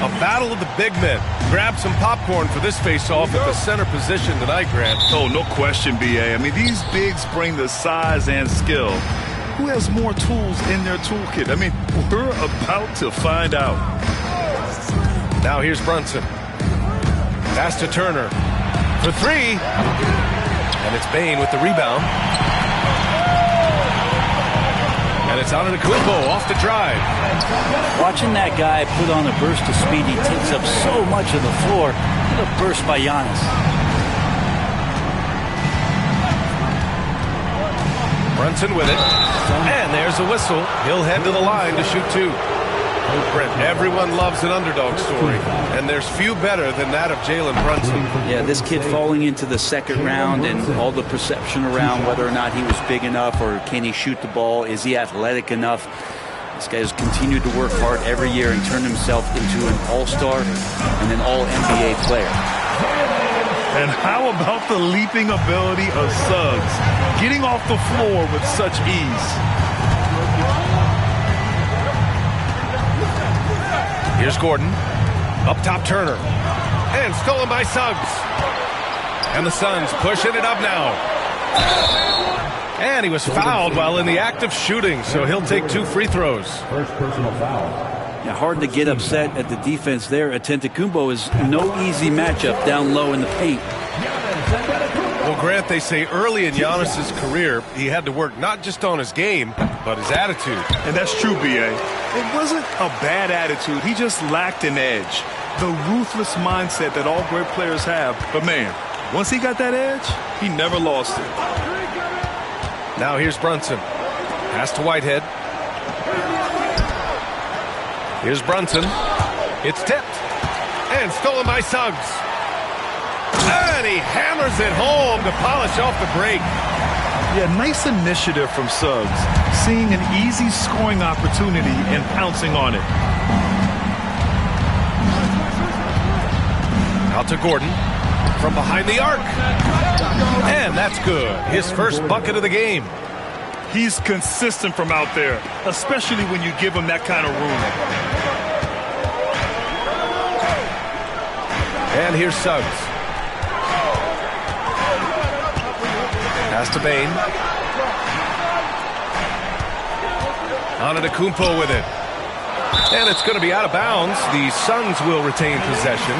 A battle of the big men. Grab some popcorn for this face-off at the center position tonight, Grant. Oh, no question, B.A. I mean, these bigs bring the size and skill. Who has more tools in their toolkit? I mean, we're about to find out. Now here's Brunson. Pass to Turner for three. And it's Bain with the rebound. And it's Antetokounmpo off the drive. Watching that guy put on a burst of speed, he takes up so much of the floor. What a burst by Giannis. Brunson with it. And there's a whistle. He'll head to the line to shoot two. Brent, everyone loves an underdog story, and there's few better than that of Jalen Brunson. Yeah, this kid falling into the second round and all the perception around whether or not he was big enough or can he shoot the ball, is he athletic enough. This guy has continued to work hard every year and turned himself into an all-star and an all-NBA player. And how about the leaping ability of Suggs, getting off the floor with such ease? Here's Gordon. Up top, Turner. And stolen by Suggs. And the Suns pushing it up now. And he was fouled while in the act of shooting, so he'll take 2 free throws. First personal foul. Yeah, hard to get upset at the defense there. Antetokounmpo is no easy matchup down low in the paint. Well, Grant, they say early in Giannis's career, he had to work not just on his game, but his attitude. And that's true, B.A. It wasn't a bad attitude. He just lacked an edge. The ruthless mindset that all great players have. But, man, once he got that edge, he never lost it. Now here's Brunson. Pass to Whitehead. Here's Brunson. It's tipped. And stolen by Suggs. And he hammers it home to polish off the break. Yeah, nice initiative from Suggs. Seeing an easy scoring opportunity and pouncing on it. Out to Gordon. From behind the arc. And that's good. His first bucket of the game. He's consistent from out there, especially when you give him that kind of room. And here's Suggs. Pass to Bain. Antetokounmpo with it. And it's going to be out of bounds. The Suns will retain possession.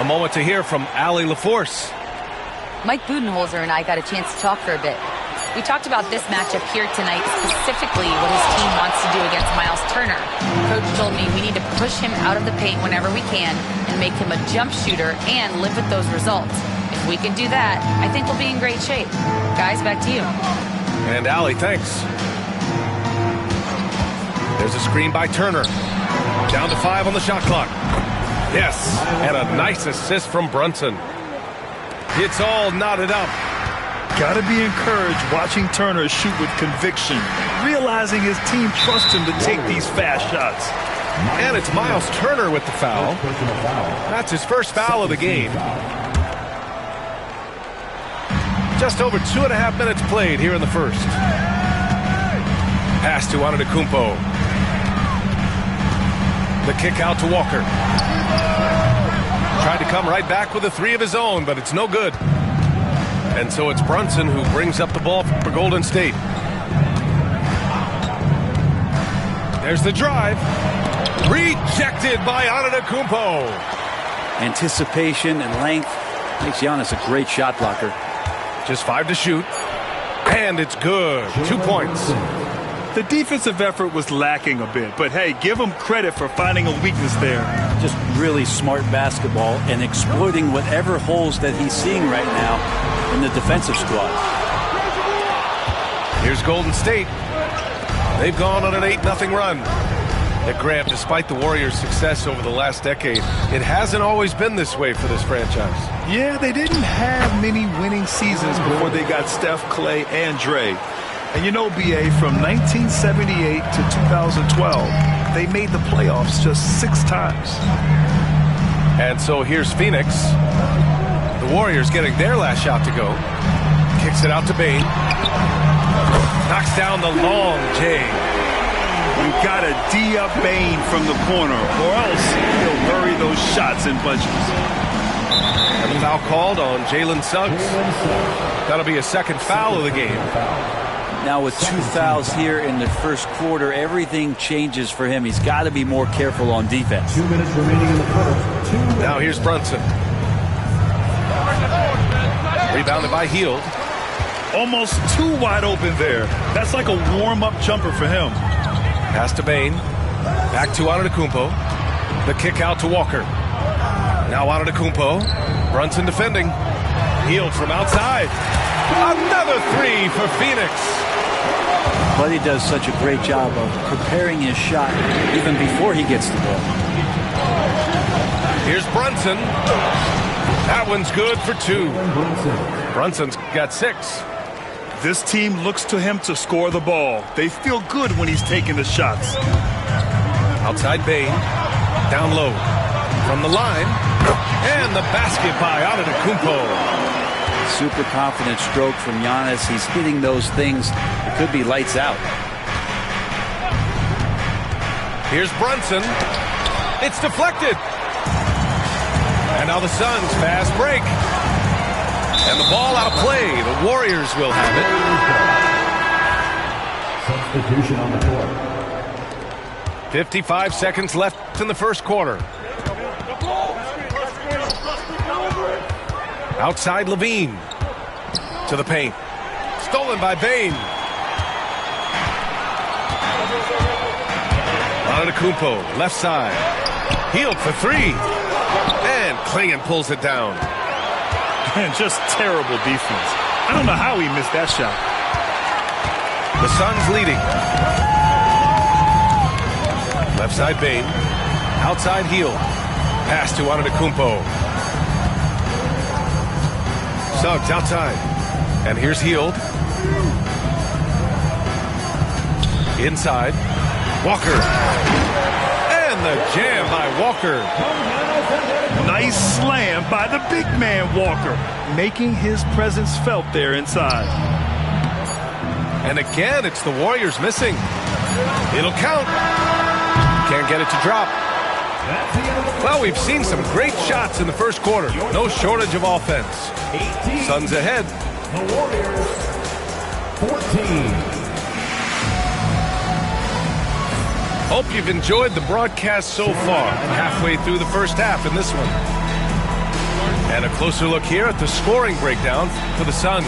A moment to hear from Allie LaForce. Mike Budenholzer and I got a chance to talk for a bit. We talked about this matchup here tonight, specifically what his team wants to do against Miles Turner. Coach told me we need to push him out of the paint whenever we can and make him a jump shooter and live with those results. If we can do that, I think we'll be in great shape. Guys, back to you. And Allie, thanks. There's a screen by Turner. Down to 5 on the shot clock. Yes, and a nice assist from Brunson. It's all knotted up. Got to be encouraged watching Turner shoot with conviction, realizing his team trusts him to take these fast shots. And it's Miles Turner with the foul. That's his first foul of the game. Just over 2.5 minutes played here in the first. Pass to Antetokounmpo. The kick out to Walker. Tried to come right back with a 3 of his own, but it's no good. And so it's Brunson who brings up the ball for Golden State. There's the drive. Rejected by Antetokounmpo. Anticipation and length makes Giannis a great shot blocker. Just 5 to shoot. And it's good. 2 points. The defensive effort was lacking a bit, but hey, give him credit for finding a weakness there. Just really smart basketball and exploiting whatever holes that he's seeing right now in the defensive squad. Here's Golden State. They've gone on an 8-0 run. At Grant, despite the Warriors' success over the last decade, it hasn't always been this way for this franchise. Yeah, they didn't have many winning seasons before they got Steph, Clay, and Dre. And you know, B.A., from 1978 to 2012, they made the playoffs just 6 times. And so here's Phoenix. The Warriors getting their last shot to go. Kicks it out to Bain. Knocks down the long J. You got to D up Bain from the corner, or else he'll bury those shots in bunches. And the foul called on Jalen Suggs. That'll be a second foul of the game. Now with 2 fouls here in the first quarter, everything changes for him. He's got to be more careful on defense. 2 minutes remaining in the first. Now here's Brunson. Rebounded by Hield. Almost too wide open there. That's like a warm-up jumper for him. Pass to Bain. Back to Antetokounmpo. The kick out to Walker. Now Antetokounmpo. Brunson defending. Hield from outside. Another three for Phoenix. Buddy does such a great job of preparing his shot even before he gets the ball. Here's Brunson. That one's good for 2. Brunson's got 6. This team looks to him to score the ball. They feel good when he's taking the shots. Outside Bain. Down low. From the line. And the basket by Antetokounmpo. Super confident stroke from Giannis. He's hitting those things. It could be lights out. Here's Brunson. It's deflected. And now the Suns fast break. And the ball out of play. The Warriors will have it. Substitution on the court. 55 seconds left in the first quarter. Outside Levine. To the paint. Stolen by Bain. Antetokounmpo, left side. Hield for 3. And Klingon pulls it down. And just terrible defense. I don't know how he missed that shot. The Suns leading. Left side Bain. Outside Hield. Pass to Antetokounmpo. Suggs outside. And here's Hield. Inside. Walker. And the jam by Walker. Nice slam by the big man Walker, making his presence felt there inside. And again, it's the Warriors missing. It'll count. Can't get it to drop. Well, we've seen some great shots in the first quarter. No shortage of offense. Suns ahead. The Warriors, 14. Hope you've enjoyed the broadcast so far. Halfway through the first half in this one. And a closer look here at the scoring breakdown for the Suns.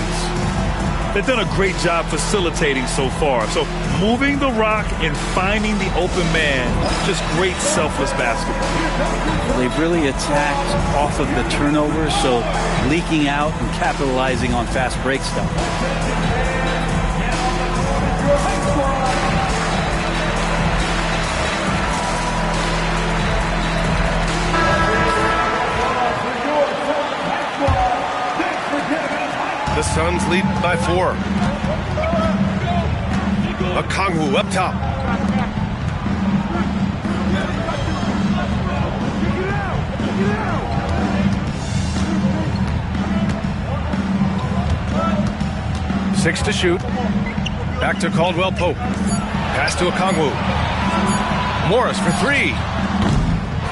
They've done a great job facilitating so far. So moving the rock and finding the open man. Just great selfless basketball. They've really attacked off of the turnover, so leaking out and capitalizing on fast break stuff. The Suns lead by 4. Okongwu up top. Six to shoot. Back to Caldwell Pope. Pass to Okongwu. Morris for 3.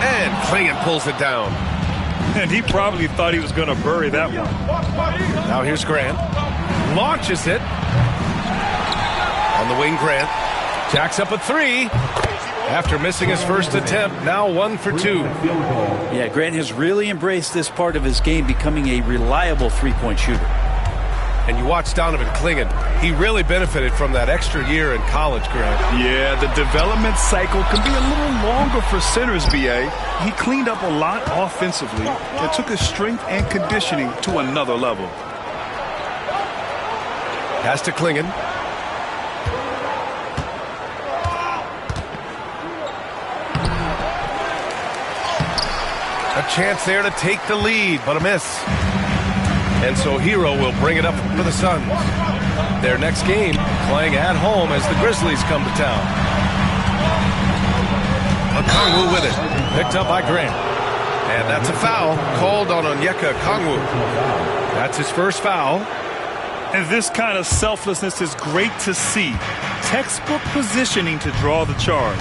And Klingon pulls it down. And he probably thought he was going to bury that one. Now here's Grant. Launches it. On the wing, Grant. Jacks up a 3. After missing his first attempt, now 1 for 2. Yeah, Grant has really embraced this part of his game, becoming a reliable three-point shooter. And you watch Donovan Klingon. He really benefited from that extra year in college, Grant. Yeah, the development cycle can be a little longer for centers, B.A. He cleaned up a lot offensively and took his strength and conditioning to another level. Pass to Klingon. A chance there to take the lead, but a miss. And so Hero will bring it up for the Suns. Their next game playing at home as the Grizzlies come to town. Okongwu with it. Picked up by Grant. And that's a foul called on Onyeka Okongwu. That's his first foul. And this kind of selflessness is great to see. Textbook positioning to draw the charge.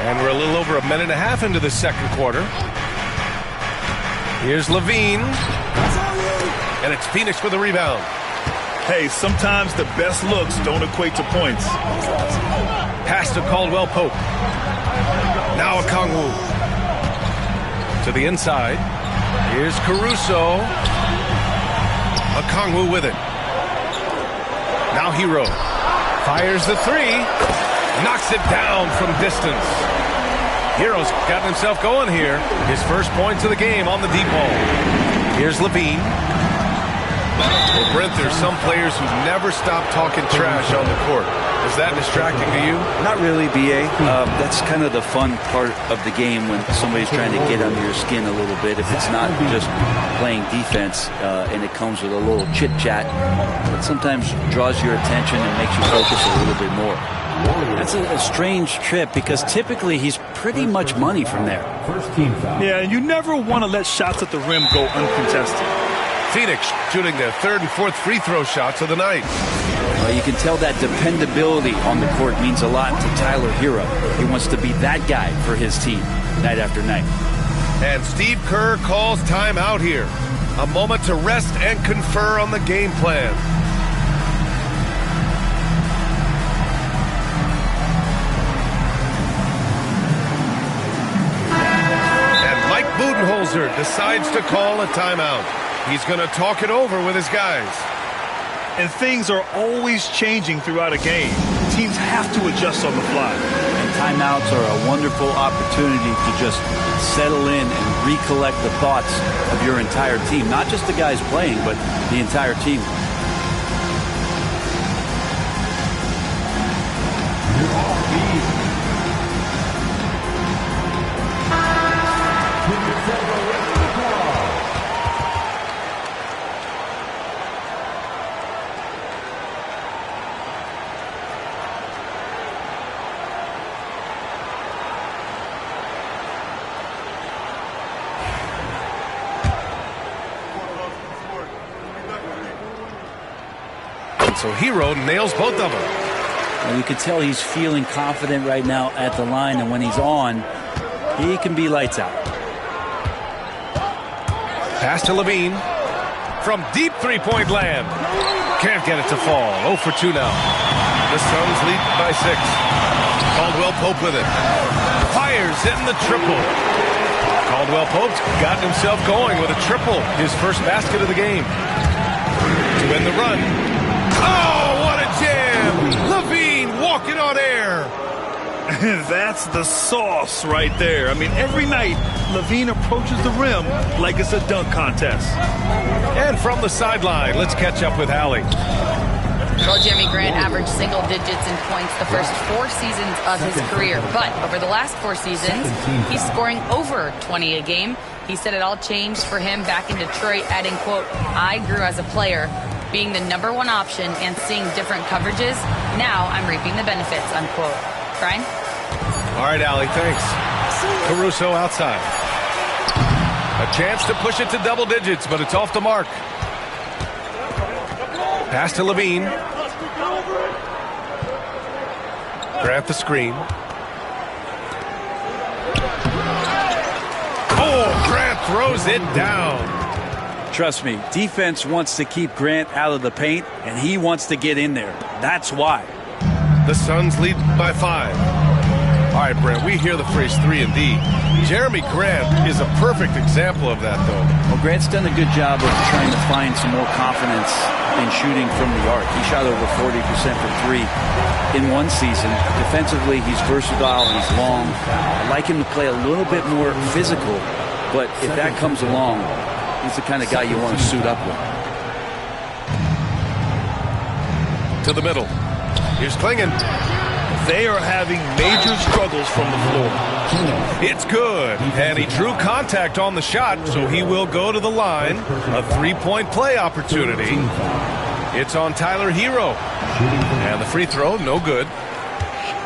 And we're a little over a minute and a half into the second quarter. Here's Levine. And it's Phoenix with the rebound. Hey, sometimes the best looks don't equate to points. Pass to Caldwell Pope. Now Okongwu. To the inside. Here's Caruso. Okongwu with it. Now Hero. Fires the three. Knocks it down from distance. Hero's got himself going here. His first points of the game on the deep ball. Here's Levine. Well, Brent, there's some players who never stop talking trash on the court. Is that distracting to you? Not really, B.A. That's kind of the fun part of the game when somebody's trying to get under your skin a little bit. If it's not just playing defense and it comes with a little chit-chat, it sometimes draws your attention and makes you focus a little bit more. That's a strange trip because typically he's pretty much money from there. First team foul. Yeah, and you never want to let shots at the rim go uncontested. Phoenix shooting their third and fourth free throw shots of the night. Well, you can tell that dependability on the court means a lot to Tyler Hero. He wants to be that guy for his team night after night. And Steve Kerr calls timeout here. A moment to rest and confer on the game plan. Budenholzer decides to call a timeout. He's going to talk it over with his guys. And things are always changing throughout a game. Teams have to adjust on the fly. And timeouts are a wonderful opportunity to just settle in and recollect the thoughts of your entire team. Not just the guys playing, but the entire team. So Hero nails both of them. And you can tell he's feeling confident right now at the line, and when he's on, he can be lights out. Pass to Levine. From deep three-point land. Can't get it to fall. 0 for 2 now. The Suns lead by 6. Caldwell Pope with it. Fires in the triple. Caldwell Pope's gotten himself going with a triple. His first basket of the game. To win the run. Oh, what a jam! Levine walking on air. That's the sauce right there. I mean, every night, Levine approaches the rim like it's a dunk contest. And from the sideline, let's catch up with Allie. Well, Jeremy Grant averaged single digits in points the first 4 seasons of his career. But over the last 4 seasons, he's scoring over 20 a game. He said it all changed for him back in Detroit, adding, quote, "I grew as a player, being the #1 option and seeing different coverages. Now I'm reaping the benefits," unquote. Brian? All right, Allie, thanks. Caruso outside. A chance to push it to double digits, but it's off the mark. Pass to Levine. Grant the screen. Oh, Grant throws it down. Trust me, defense wants to keep Grant out of the paint, and he wants to get in there. That's why. The Suns lead by 5. All right, Brent, we hear the phrase 3 and D. Jeremy Grant is a perfect example of that, though. Well, Grant's done a good job of trying to find some more confidence in shooting from the arc. He shot over 40% from 3 in one season. Defensively, he's versatile, he's long. I'd like him to play a little bit more physical, but if that comes along, he's the kind of guy you want to suit up with. To the middle. Here's Klingon. They are having major struggles from the floor. It's good. And he drew contact on the shot, so he will go to the line. A 3-point play opportunity. It's on Tyler Hero. And the free throw, no good.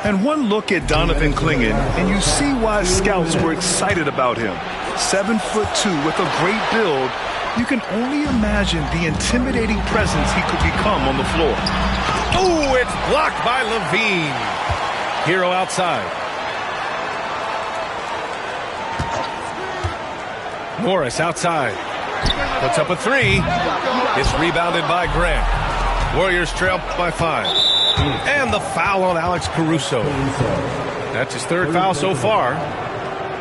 And one look at Donovan Klingon, and you see why scouts were excited about him. 7'2" with a great build, You can only imagine the intimidating presence he could become on the floor. Oh, it's blocked by Levine. Hero outside. Morris outside. Puts up a three. It's rebounded by Grant. Warriors trail by 5. And the foul on Alex Caruso. That's his 3rd foul so far.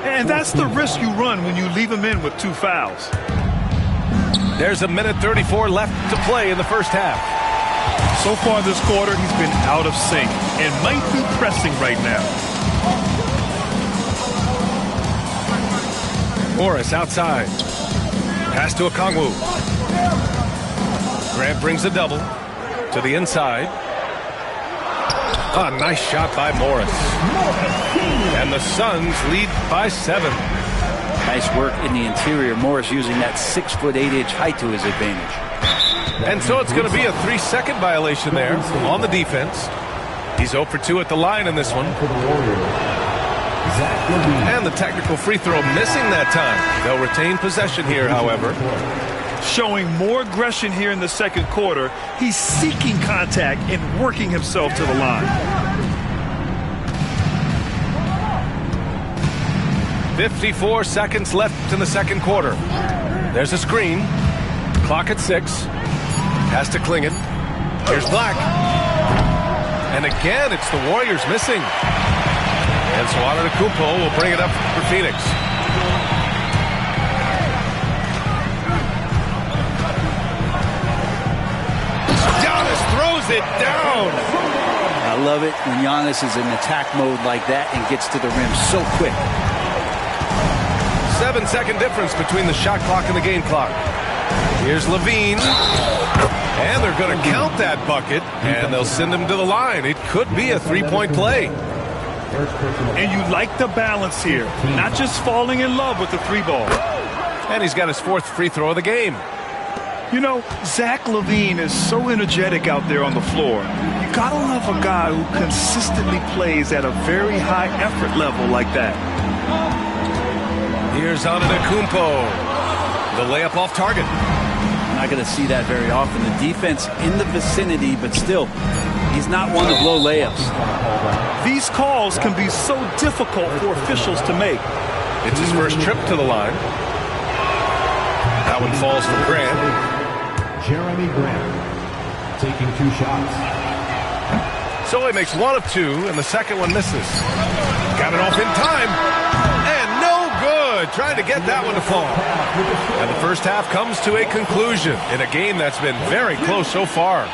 And that's the risk you run when you leave him in with 2 fouls. There's a minute 34 left to play in the first half. So far this quarter, he's been out of sync and might be pressing right now. Morris outside. Pass to Okongwu. Grant brings a double to the inside. A nice shot by Morris. And the Suns lead by 7. Nice work in the interior. Morris using that 6'8" height to his advantage. And so it's going to be a 3-second violation there on the defense. He's 0 for 2 at the line in this one. And the technical free throw missing that time. They'll retain possession here, however. Showing more aggression here in the second quarter. He's seeking contact and working himself to the line. 54 seconds left in the second quarter. There's a screen. Clock at 6. Pass to Klingon. Here's Black. And again, it's the Warriors missing. And so Antetokounmpo will bring it up for Phoenix. Giannis throws it down. I love it when Giannis is in attack mode like that and gets to the rim so quick. 7-second difference between the shot clock and the game clock. Here's Levine. And they're going to count that bucket, and they'll send him to the line. It could be a 3-point play. And you like the balance here. Not just falling in love with the 3-ball. And he's got his 4th free throw of the game. You know, Zach LaVine is so energetic out there on the floor. You gotta love a guy who consistently plays at a very high effort level like that. Here's Antetokounmpo. The layup off target. Not going to see that very often. The defense in the vicinity, but still, he's not one to blow layups. These calls can be so difficult for officials to make. It's his first trip to the line. That one falls for Grant. Jeremy Grant taking 2 shots. So he makes 1 of 2, and the second one misses. Got it off in time. And no good. Trying to get that one to fall. And the first half comes to a conclusion in a game that's been very close so far.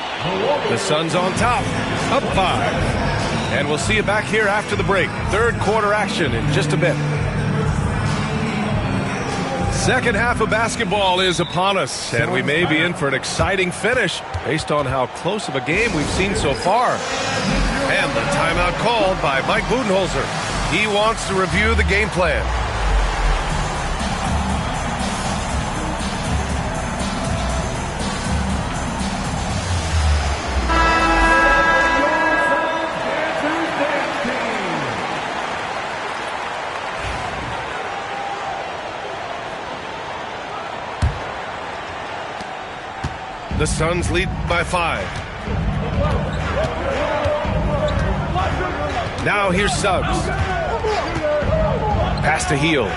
The Suns on top, up 5. And we'll see you back here after the break. Third quarter action in just a bit. Second half of basketball is upon us, and we may be in for an exciting finish based on how close of a game we've seen so far. And the timeout called by Mike Budenholzer. He wants to review the game plan. The Suns lead by 5. Now here's Suggs. Pass to Hield.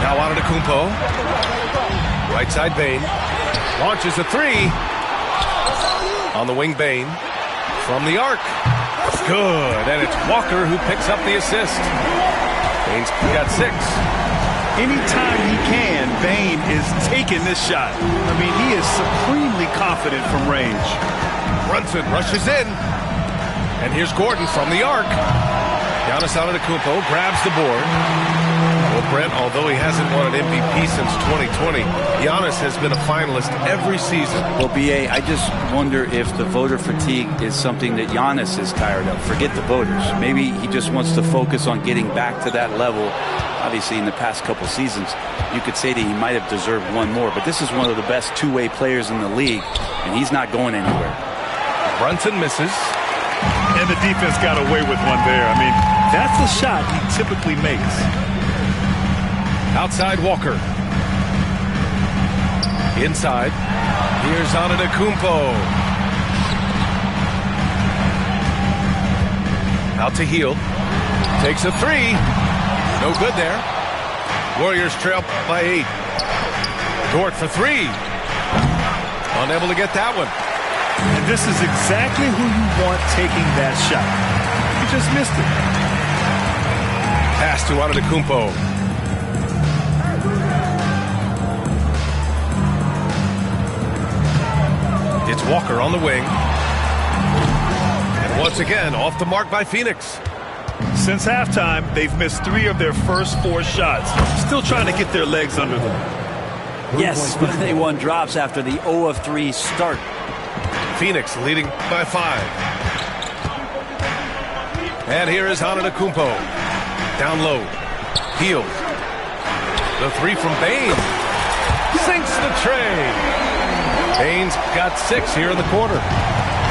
Now Antetokounmpo. Right side Bane. Launches a 3. On the wing Bane. From the arc. Good. And it's Walker who picks up the assist. Bane's got 6. Anytime he can, Bane is taking this shot. I mean, he is supremely confident from range. Brunson rushes in. And here's Gordon from the arc. Giannis Antetokounmpo grabs the board. Well, Brent, although he hasn't won an MVP since 2020, Giannis has been a finalist every season. Well, B.A., I just wonder if the voter fatigue is something that Giannis is tired of. Forget the voters. Maybe he just wants to focus on getting back to that level. Obviously, in the past couple seasons, you could say that he might have deserved one more, but this is one of the best two-way players in the league, and he's not going anywhere. Brunson misses. And the defense got away with one there. I mean, that's a shot he typically makes. Outside Walker. Inside. Here's Nardo425. Out to Heel. Takes a three. No good there. Warriors trail by 8. Dort for 3. Unable to get that one. And this is exactly who you want taking that shot. He just missed it. Pass to Nardo425. It's Walker on the wing. And once again, off the mark by Phoenix. Since halftime, they've missed 3 of their first 4 shots. Still trying to get their legs under them. Yes, but they won drops after the 0 of 3 start. Phoenix leading by 5. And here is Nardo425. Down low. Heel. The 3 from Bain. Sinks the tray. Bain's got 6 here in the quarter.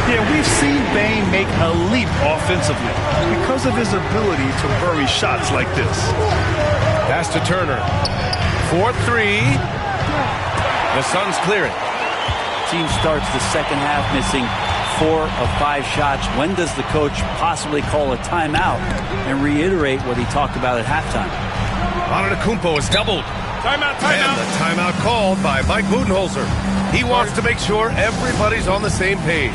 Yeah, we've seen Bain make a leap offensively because of his ability to bury shots like this. Pass to Turner. 4-3. The Suns clear it. Team starts the second half missing 4 of 5 shots. When does the coach possibly call a timeout and reiterate what he talked about at halftime? Nardo425 is doubled. Timeout, And the timeout called by Mike Budenholzer. He wants to make sure everybody's on the same page.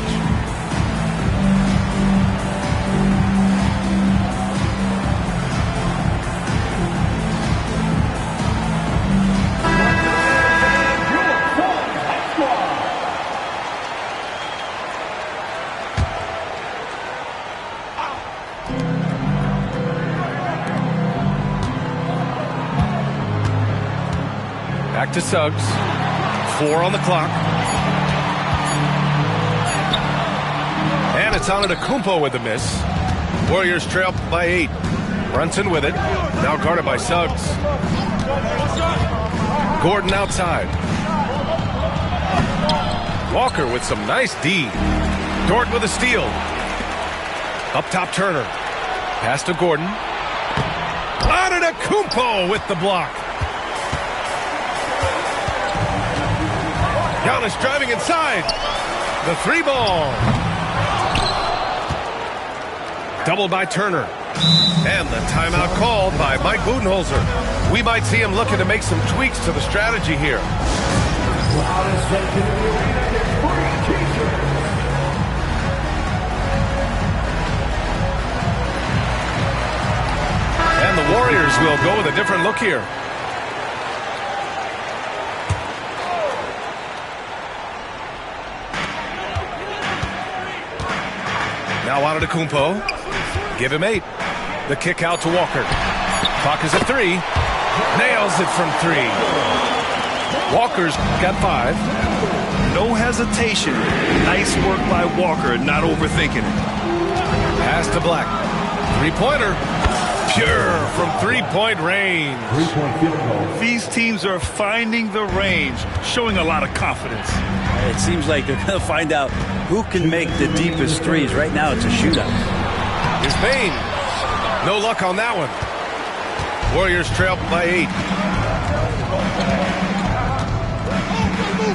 Back to Suggs. 4 on the clock. And it's Nardo425 with the miss. Warriors trail by 8. Brunson with it. Now guarded by Suggs. Gordon outside. Walker with some nice D. Dort with a steal. Up top Turner. Pass to Gordon. Nardo425 with the block. Giannis driving inside. The 3 ball. Doubled by Turner. And the timeout called by Mike Budenholzer. We might see him looking to make some tweaks to the strategy here. And the Warriors will go with a different look here. Now Nardo425. Give him 8. The kick out to Walker. Clock is at 3. Nails it from 3. Walker's got 5. No hesitation. Nice work by Walker, not overthinking it. Pass to Black. 3-pointer. Pure from 3-point range. 3-point field goal. These teams are finding the range, showing a lot of confidence. It seems like they're going to find out who can make the deepest threes. Right now, it's a shootout. Here's Bain. No luck on that one. Warriors trail by 8.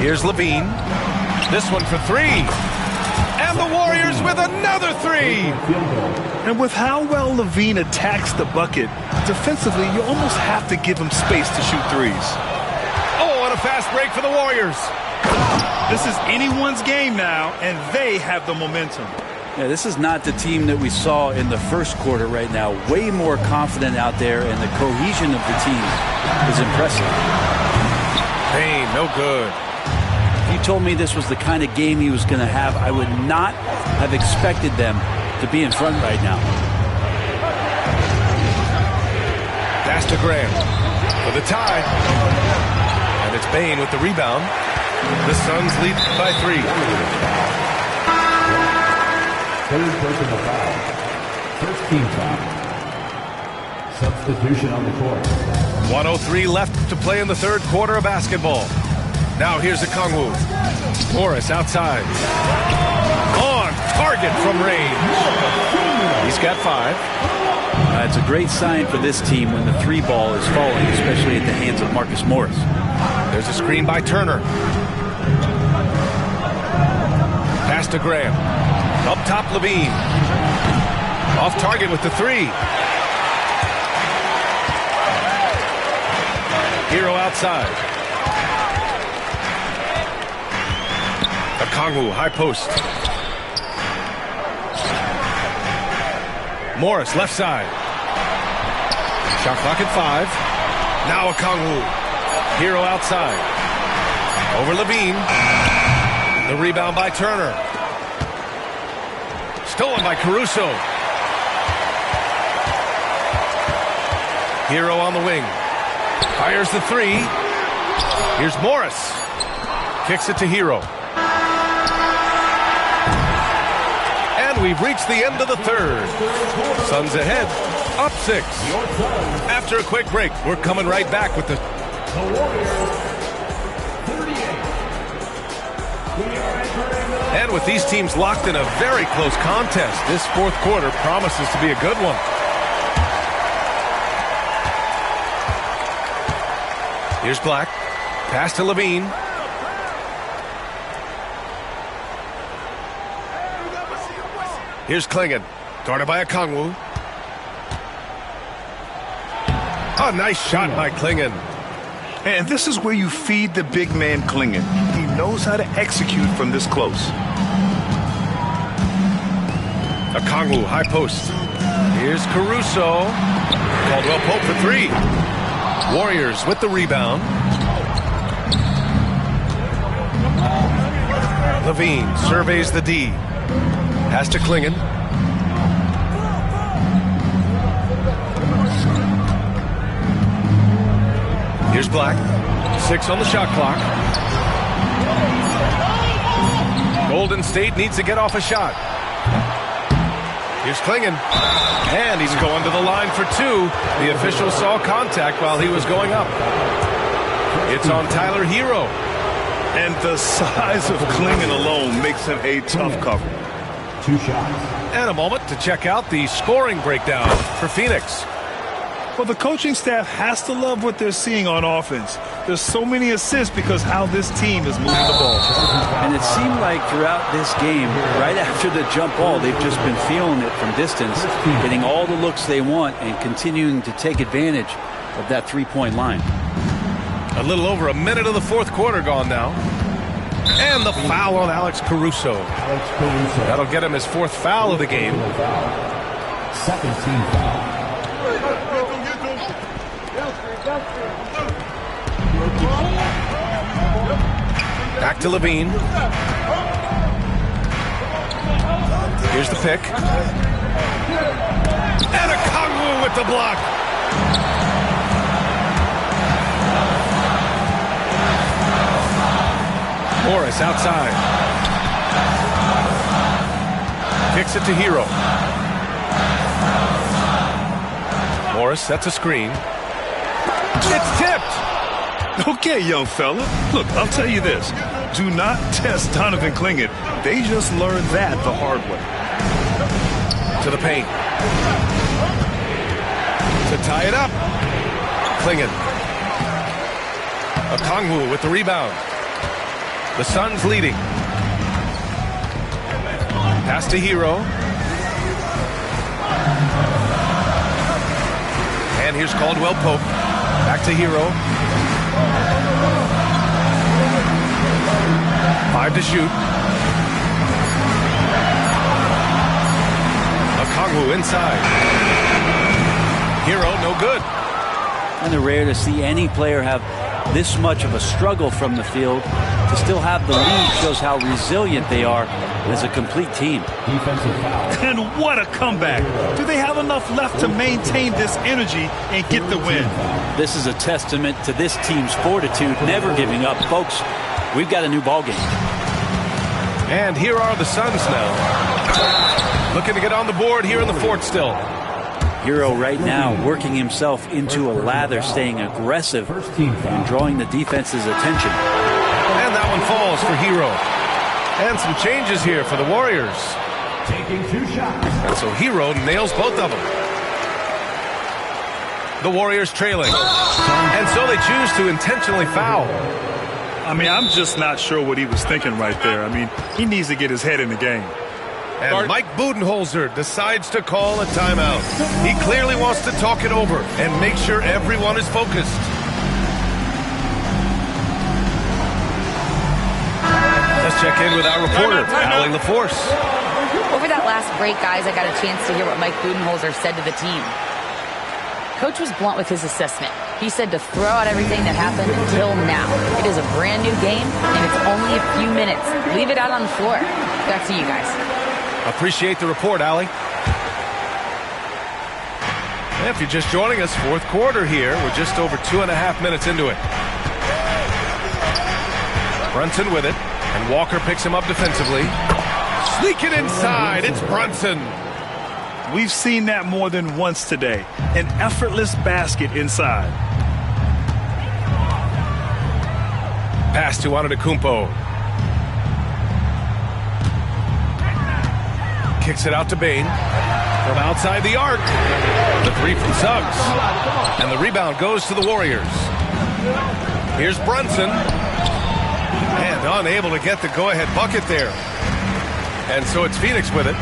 Here's Levine. This one for 3. And the Warriors with another 3. And with how well Levine attacks the bucket, defensively, you almost have to give him space to shoot threes. Oh, and a fast break for the Warriors. This is anyone's game now, and they have the momentum. Yeah, this is not the team that we saw in the first quarter right now. Way more confident out there, and the cohesion of the team is impressive. Bain, no good. If you told me this was the kind of game he was going to have, I would not have expected them to be in front right now. Pass to Graham for the tie. And it's Bain with the rebound. The Suns lead by 3. Third personal foul. First team foul. Substitution on the court. 1:03 left to play in the third quarter of basketball. Now here's Okongwu. Morris outside. On target from range. He's got 5. It's a great sign for this team when the 3 ball is falling, especially at the hands of Marcus Morris. There's a screen by Turner. to Graham. Up top, Levine. Off target with the 3. Hero outside. Okongwu, high post. Morris, left side. Shot clock at 5. Now Okongwu. Hero outside. Over Levine. The rebound by Turner. Stolen by Caruso. Hero on the wing. Fires the 3. Here's Morris. Kicks it to Hero. And we've reached the end of the third. Suns ahead, up 6. After a quick break, we're coming right back with the Warriors, 38. And with these teams locked in a very close contest, this fourth quarter promises to be a good one. Here's Black. Pass to Levine. Here's Klingon. Guarded by Okongwu. A nice shot by Klingon. And this is where you feed the big man Klingon. He knows how to execute from this close. Okongwu, high post. Here's Caruso. Caldwell Pope for 3. Warriors with the rebound. Levine surveys the D. Pass to Klingon. Here's Black. 6 on the shot clock. Golden State needs to get off a shot. Here's Klingon. And he's going to the line for 2. The official saw contact while he was going up. It's on Tyler Hero. And the size of Klingon alone makes him a tough cover. 2 shots. And a moment to check out the scoring breakdown for Phoenix. Well, the coaching staff has to love what they're seeing on offense. There's so many assists because how this team is moving the ball. And it seemed like throughout this game, right after the jump ball, they've just been feeling it from distance, getting all the looks they want and continuing to take advantage of that three-point line. A little over a minute of the fourth quarter gone now. And the foul on Alex Caruso. That'll get him his 4th foul of the game. Second team foul. Back to Levine. Here's the pick. And Okongwu with the block. Morris outside. Kicks it to Hero. Morris sets a screen. It's tipped. Okay, young fella. Look, I'll tell you this. Do not test Donovan Klingon. They just learned that the hard way. To the paint. To tie it up. Klingon. Okongwu with the rebound. The Suns leading. Pass to Hero. And here's Caldwell Pope. Back to Hero. 5 to shoot. Okongwu inside. Hero, no good. And it's rare to see any player have this much of a struggle from the field. To still have the lead shows how resilient they are as a complete team. Defensive foul. And what a comeback. Do they have enough left to maintain this energy and get the win? This is a testament to this team's fortitude, never giving up. Folks, we've got a new ball game. And here are the Suns now. Looking to get on the board here in the fourth still. Hero right now working himself into a lather, staying aggressive and drawing the defense's attention. And that one falls for Hero. And some changes here for the Warriors. Taking 2 shots. And so Hero nails both of them. The Warriors trailing. And so they choose to intentionally foul. I mean, I'm just not sure what he was thinking right there. I mean, he needs to get his head in the game. And Mike Budenholzer decides to call a timeout. He clearly wants to talk it over and make sure everyone is focused. Let's check in with our reporter, Allie LaForce. Over that last break, guys, I got a chance to hear what Mike Budenholzer said to the team. Coach was blunt with his assessment. He said to throw out everything that happened until now. It is a brand new game, and it's only a few minutes. Leave it out on the floor. Back to you guys. Appreciate the report, Allie. If you're just joining us, fourth quarter here. We're just over 2.5 minutes into it. Brunson with it, and Walker picks him up defensively. Sneak it inside. It's Brunson. We've seen that more than once today. An effortless basket inside. Pass to Antetokounmpo. Kicks it out to Bane. From outside the arc. The three from Suggs. And the rebound goes to the Warriors. Here's Brunson. And unable to get the go-ahead bucket there. And so it's Phoenix with it.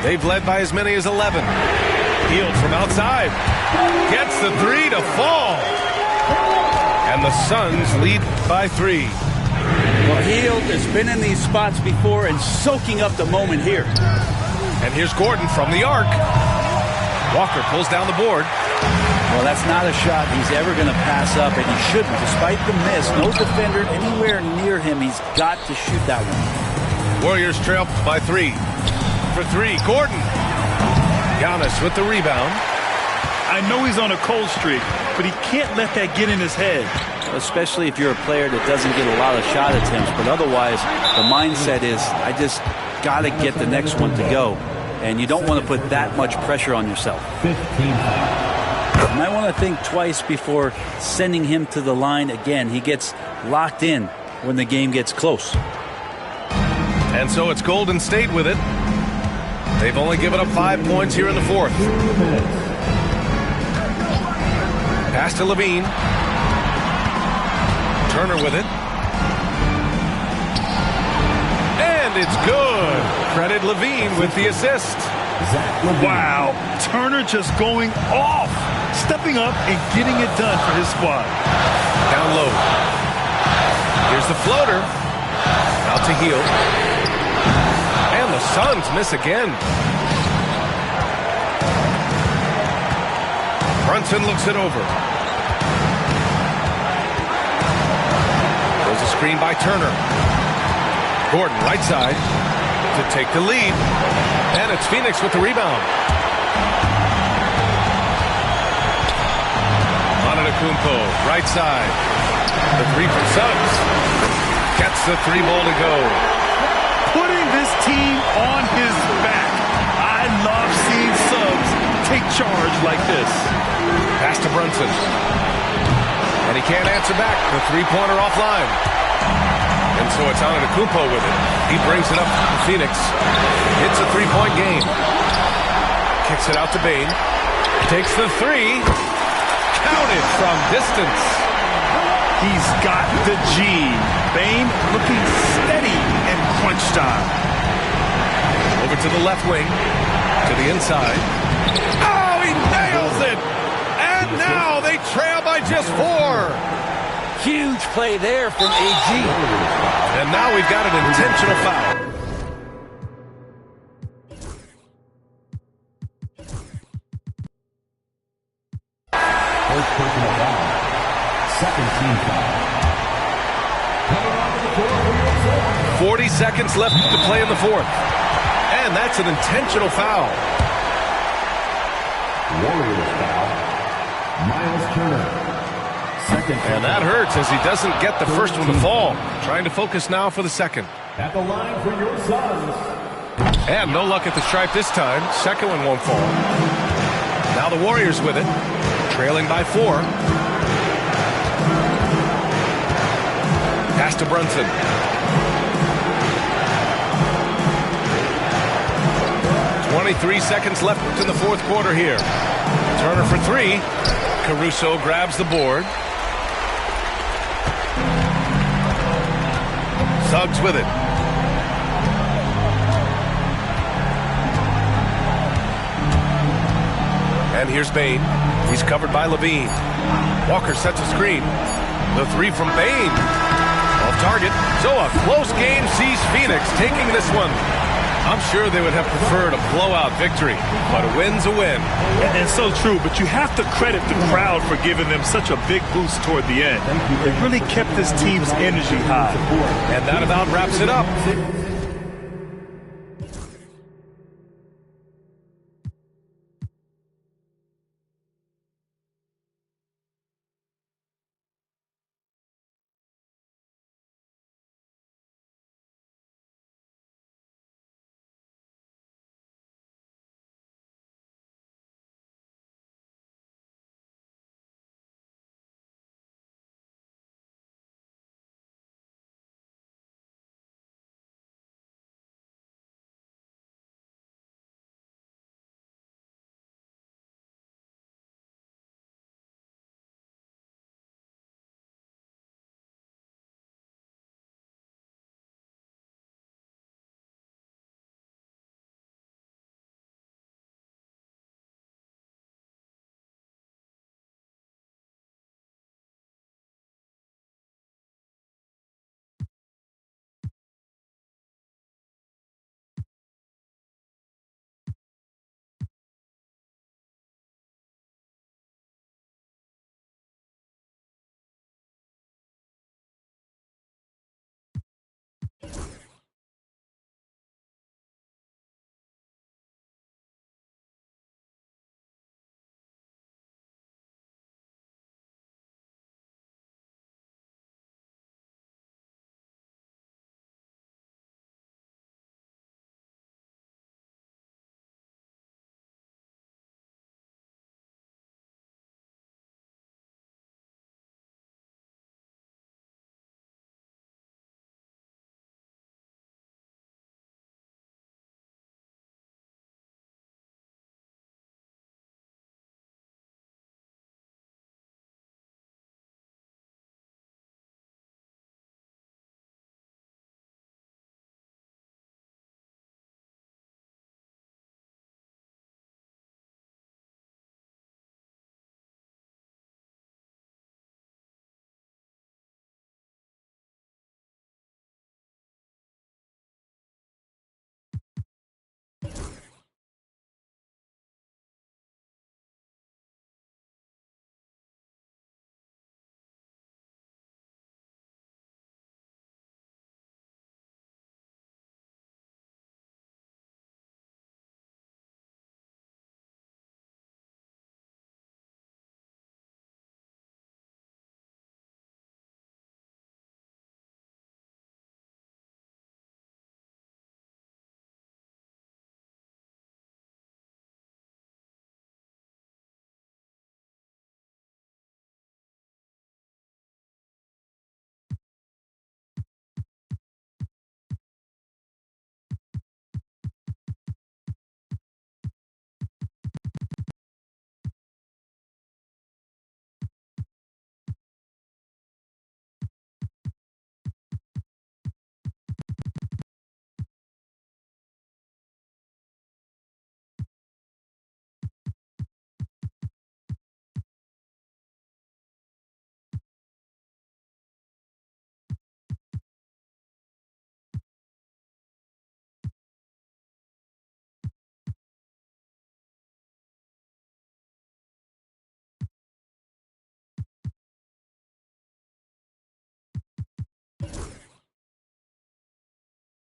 They've led by as many as 11. Hield from outside. Gets the three to fall. And the Suns lead by 3. Well, Hield has been in these spots before and soaking up the moment here. And here's Gordon from the arc. Walker pulls down the board. Well, that's not a shot he's ever going to pass up, and he shouldn't. Despite the miss, no defender anywhere near him. He's got to shoot that one. Warriors trail by 3. For 3, Gordon. Giannis with the rebound. I know he's on a cold streak, but he can't let that get in his head. Especially if you're a player that doesn't get a lot of shot attempts. But otherwise, the mindset is, I just got to get the next one to go. And you don't want to put that much pressure on yourself. 15. You might want to think twice before sending him to the line again. He gets locked in when the game gets close. And so it's Golden State with it. They've only given up 5 points here in the fourth. Pass to Levine. Turner with it. And it's good. Credit Levine with the assist. Wow. Turner just going off. Stepping up and getting it done for his squad. Down low. Here's the floater. Out to Hield. And the Suns miss again. Brunson looks it over. There's a screen by Turner. Gordon right side to take the lead. And it's Phoenix with the rebound. Antetokounmpo right side. The three from Suggs. Gets the 3 ball to go. Putting this team on his back. I love seeing Suggs take charge like this. Pass to Brunson. And he can't answer back. The three-pointer offline. And so it's Antetokounmpo with it. He brings it up to Phoenix. It's a 3-point game. Kicks it out to Bane. Takes the 3. Counted from distance. He's got the G. Bane looking steady in crunch time. Over to the left wing. To the inside. Oh, he nails it! And now they trail by just 4. Huge play there from AG. And now we've got an intentional foul. First personal foul. Second team foul. 40 seconds left to play in the fourth. And that's an intentional foul. Warriors foul. Miles Turner. And that hurts as he doesn't get the first one to fall. Trying to focus now for the second. At the line for your Suns. And no luck at the stripe this time. Second one won't fall. Now the Warriors with it. Trailing by 4. Pass to Brunson. .23 seconds left in the fourth quarter here. Turner for 3. Caruso grabs the board. Suggs with it. And here's Bain. He's covered by Levine. Walker sets a screen. The three from Bain. Off target. So a close game sees Phoenix taking this one. I'm sure they would have preferred a blowout victory, but a win's a win. And so true, but you have to credit the crowd for giving them such a big boost toward the end. It really kept this team's energy high. And that about wraps it up.